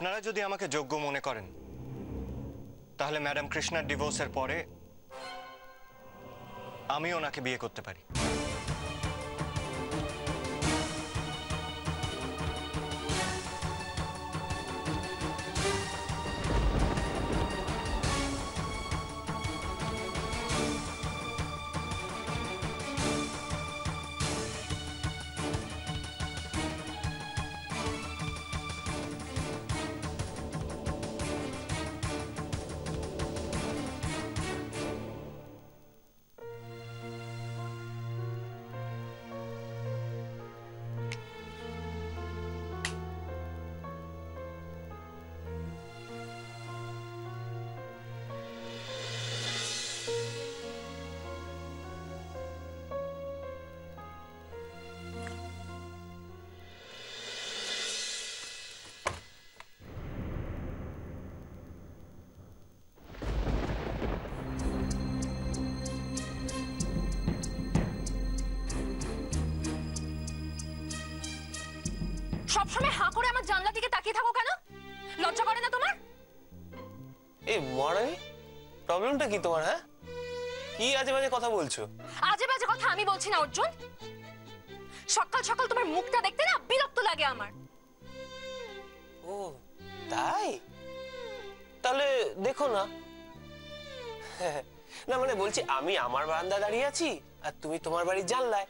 আপনারা যদি আমাকে যোগ্য মনে করেন তাহলে ম্যাডাম কৃষ্ণার ডিভোর্সের পরে আমি ওনাকে বিয়ে করতে পারি। সবসময় হাঁ করে আমার জানলা দিকে তাকিয়ে থাকো কেন? লজ্জা করে না তোমার? এই মহারানী, প্রবলেমটা কি তোমার? হ্যাঁ, কি আজে বাজে কথা বলছো? আজে বাজে কথা আমি বলছি না অর্জুন। সকাল সকাল তোমার মুখটা দেখতে না বিরক্ত লাগে আমার। ও তাই? তাহলে দেখো না। না মানে বলছি, আমি আমার বারান্দায় দাঁড়িয়ে আছি আর তুমি তোমার বাড়ির জানলায়।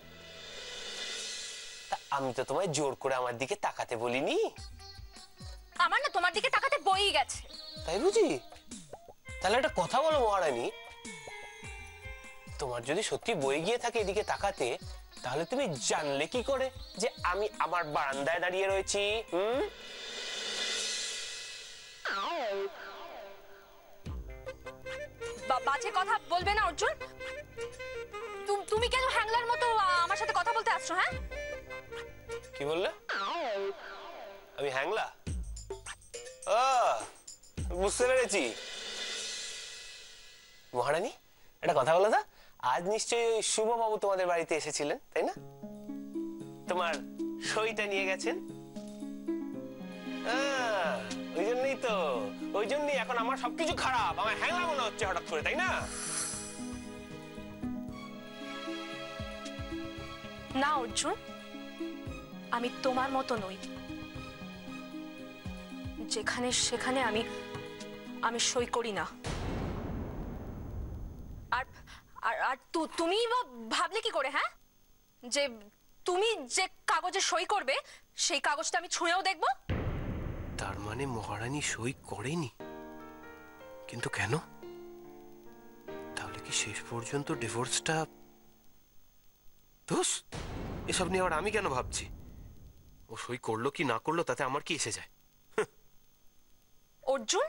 আমি তো তোমায় জোর করে আমার দিকে তাকাতে বলিনি। আমার না তোমার দিকে তাকাতে বই গেছে। তাই বুঝি? তাহলে একটা কথা বলো মহারানী, তোমার যদি সত্যি বই গিয়ে থাকে এদিকে তাকাতে, তাহলে তুমি জানলে কি করে যে আমি আমার বারান্দায় দাঁড়িয়ে রয়েছি? বাজে কথা বলবে না অর্জুন। তুমি কেন হ্যাংলার মতো আমার সাথে কথা বলতে আসছো? হ্যাঁ, কি বললে? আমি হ্যাংলা? বুঝতে পেরেছি। মহারানী, একটা কথা বলো তো, আজ নিশ্চয়ই শুভ বাবু তোমাদের বাড়িতে এসেছিলেন, তাই না? তোমার সইটা নিয়ে গেছেন। ওই জন্যই এখন আমার সবকিছু খারাপ, আমার হ্যাংলা মনে হচ্ছে হঠাৎ করে, তাই না? না অর্জুন, আমি তোমার মতো নই। যেখানে সেখানে আমি সই করি না। আর আর তুমি ভাবলে কি করে, হ্যাঁ, যে তুমি যে কাগজে সই করবে সেই কাগজটা আমি ছুঁয়েও দেখবো? তার মানে মহারানী সই করেনি? কিন্তু কেন? তাহলে কি শেষ পর্যন্ত ডিভোর্সটা? দোষ এসব নিয়ে আবার আমি কেন ভাবছি? ও সই করলো কি না করলো তাতে আমার কি এসে যায়? অর্জুন,